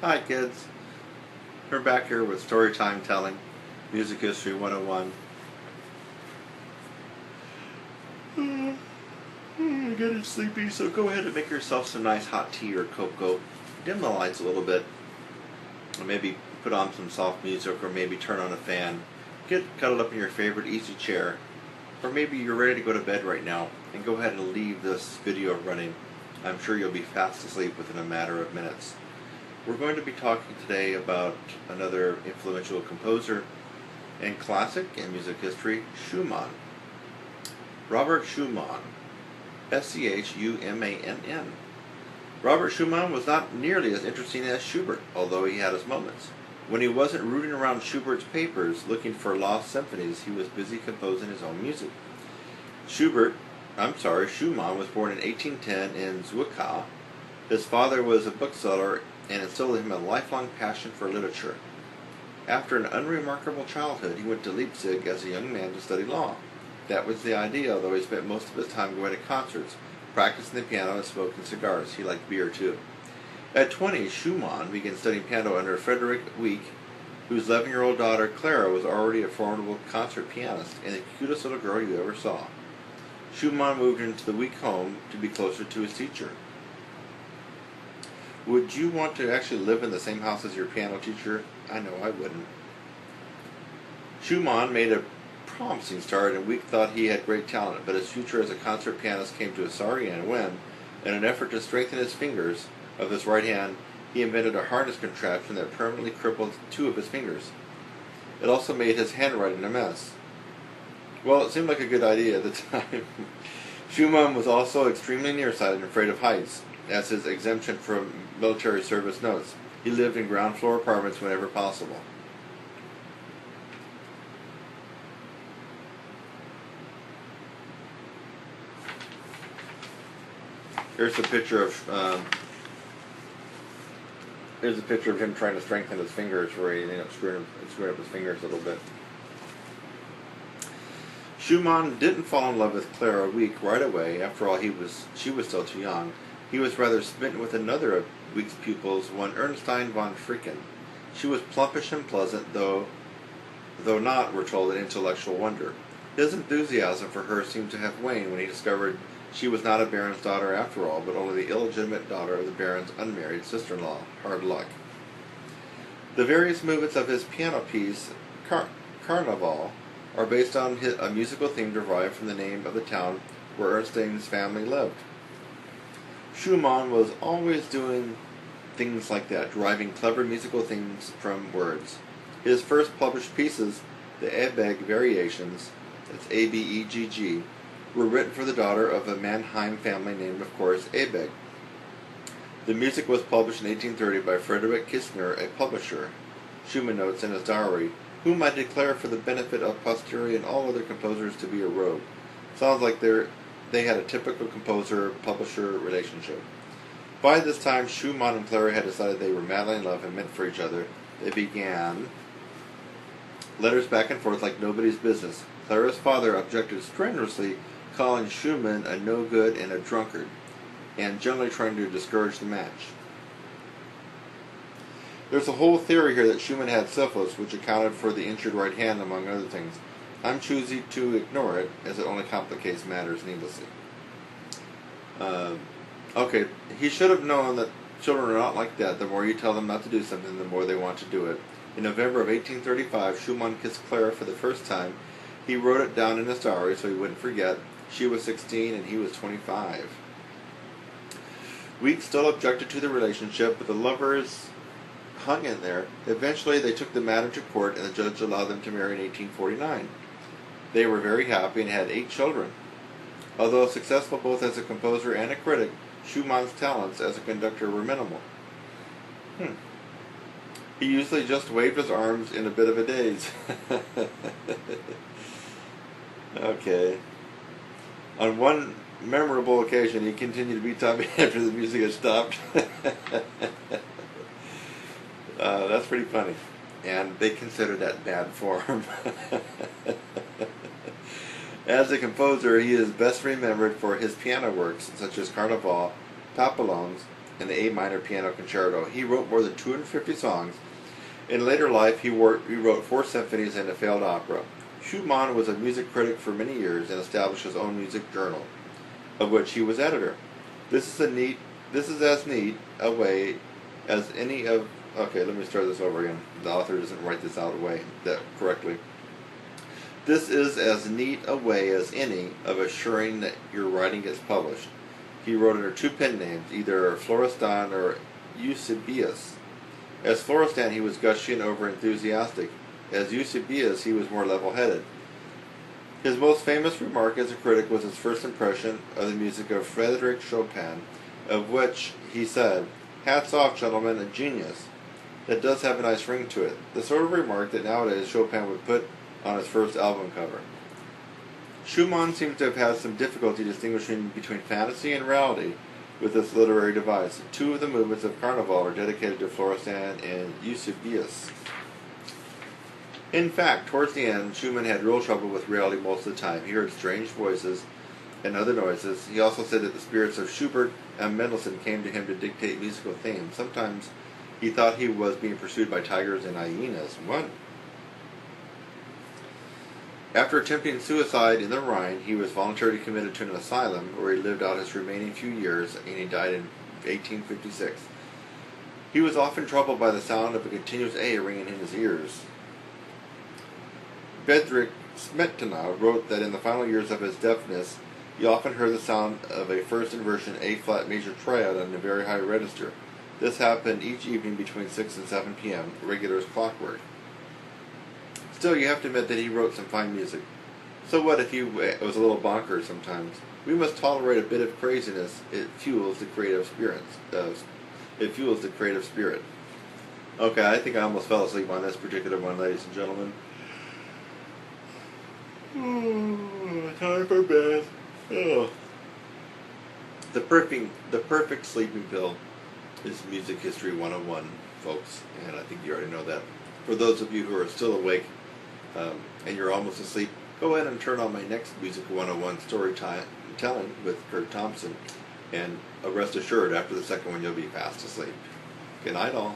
Hi kids, we're back here with story time telling, Music History 101. I'm getting sleepy, so go ahead and make yourself some nice hot tea or cocoa. Dim the lights a little bit, or maybe put on some soft music, or maybe turn on a fan. Get cuddled up in your favorite easy chair, or maybe you're ready to go to bed right now, and go ahead and leave this video running. I'm sure you'll be fast asleep within a matter of minutes. We're going to be talking today about another influential composer in classic and music history, Schumann. Robert Schumann, S-C-H-U-M-A-N-N. Robert Schumann was not nearly as interesting as Schubert, although he had his moments. When he wasn't rooting around Schubert's papers looking for lost symphonies, he was busy composing his own music. Schumann was born in 1810 in Zwickau. His father was a bookseller and instilled in him a lifelong passion for literature. After an unremarkable childhood, he went to Leipzig as a young man to study law. That was the idea, although he spent most of his time going to concerts, practicing the piano, and smoking cigars. He liked beer too. At 20, Schumann began studying piano under Frederick Wieck, whose 11-year-old daughter Clara was already a formidable concert pianist and the cutest little girl you ever saw. Schumann moved into the Wieck home to be closer to his teacher. Would you want to actually live in the same house as your piano teacher? I know I wouldn't. Schumann made a promising start, and Wieck thought he had great talent, but his future as a concert pianist came to a sorry end when, in an effort to strengthen his fingers of his right hand, he invented a harness contraption that permanently crippled two of his fingers. It also made his handwriting a mess. Well, it seemed like a good idea at the time. Schumann was also extremely nearsighted and afraid of heights, as his exemption from military service notes. He lived in ground floor apartments whenever possible. Here's a picture of him trying to strengthen his fingers, where he screwing up his fingers a little bit. Schumann didn't fall in love with Clara Wieck right away. After all, she was still too young. He was rather smitten with another of Wieck's pupils, one Ernestine von Fricken. She was plumpish and pleasant, though not, we're told, an intellectual wonder. His enthusiasm for her seemed to have waned when he discovered she was not a baron's daughter after all, but only the illegitimate daughter of the baron's unmarried sister-in-law. Hard luck. The various movements of his piano piece, Carnaval, are based on a musical theme derived from the name of the town where Ernestine's family lived. Schumann was always doing things like that, deriving clever musical themes from words. His first published pieces, the Ebegg Variations, that's A-B-E-G-G, were written for the daughter of a Mannheim family named, of course, Ebegg. The music was published in 1830 by Friedrich Kistner, a publisher. Schumann notes in his diary, "Whom I declare for the benefit of posterity and all other composers to be a rogue." Sounds like they had a typical composer-publisher relationship. By this time, Schumann and Clara had decided they were madly in love and meant for each other. They began letters back and forth like nobody's business. Clara's father objected strenuously, calling Schumann a no-good and a drunkard, and generally trying to discourage the match. There's a whole theory here that Schumann had syphilis, which accounted for the injured right hand, among other things. I'm choosing to ignore it, as it only complicates matters needlessly. Okay, he should have known that children are not like that. The more you tell them not to do something, the more they want to do it. In November of 1835, Schumann kissed Clara for the first time. He wrote it down in his diary so he wouldn't forget. She was 16 and he was 25. Wieck still objected to the relationship, but the lovers hung in there. Eventually, they took the matter to court, and the judge allowed them to marry in 1849. They were very happy and had 8 children. Although successful both as a composer and a critic, Schumann's talents as a conductor were minimal. He usually just waved his arms in a bit of a daze. Okay. On one memorable occasion, he continued to beat time after the music had stopped. That's pretty funny. And they considered that bad form. As a composer, he is best remembered for his piano works, such as Carnaval, Papillons, and the A minor piano concerto. He wrote more than 250 songs. In later life, he wrote 4 symphonies and a failed opera. Schumann was a music critic for many years and established his own music journal, of which he was editor. This is as neat a way as any of... Okay, let me start this over again. The author doesn't write this out correctly. This is as neat a way as any of assuring that your writing gets published. He wrote under 2 pen names, either Florestan or Eusebius. As Florestan, he was gushy and over-enthusiastic. As Eusebius, he was more level-headed. His most famous remark as a critic was his first impression of the music of Frédéric Chopin, of which he said, "Hats off, gentlemen, a genius. That does have a nice ring to it." The sort of remark that nowadays Chopin would put on his first album cover. Schumann seems to have had some difficulty distinguishing between fantasy and reality with this literary device. 2 of the movements of Carnival are dedicated to Florestan and Eusebius. In fact, towards the end, Schumann had real trouble with reality most of the time. He heard strange voices and other noises. He also said that the spirits of Schubert and Mendelssohn came to him to dictate musical themes. Sometimes he thought he was being pursued by tigers and hyenas. What? After attempting suicide in the Rhine, he was voluntarily committed to an asylum where he lived out his remaining few years, and he died in 1856. He was often troubled by the sound of a continuous A ringing in his ears. Bedřich Smetana wrote that in the final years of his deafness, he often heard the sound of a first inversion A-flat major triad on a very high register. This happened each evening between 6 and 7 p.m., regular as clockwork. Still, you have to admit that he wrote some fine music. So what if he was a little bonkers sometimes? We must tolerate a bit of craziness. It fuels the creative spirit. Okay, I think I almost fell asleep on this particular one, ladies and gentlemen. Time for bed. Oh. The perfect sleeping pill is Music History 101, folks, and I think you already know that. For those of you who are still awake and you're almost asleep, go ahead and turn on my next Music 101 storytelling with Kurt Thompson, and rest assured, after the second one, you'll be fast asleep. Good night, all.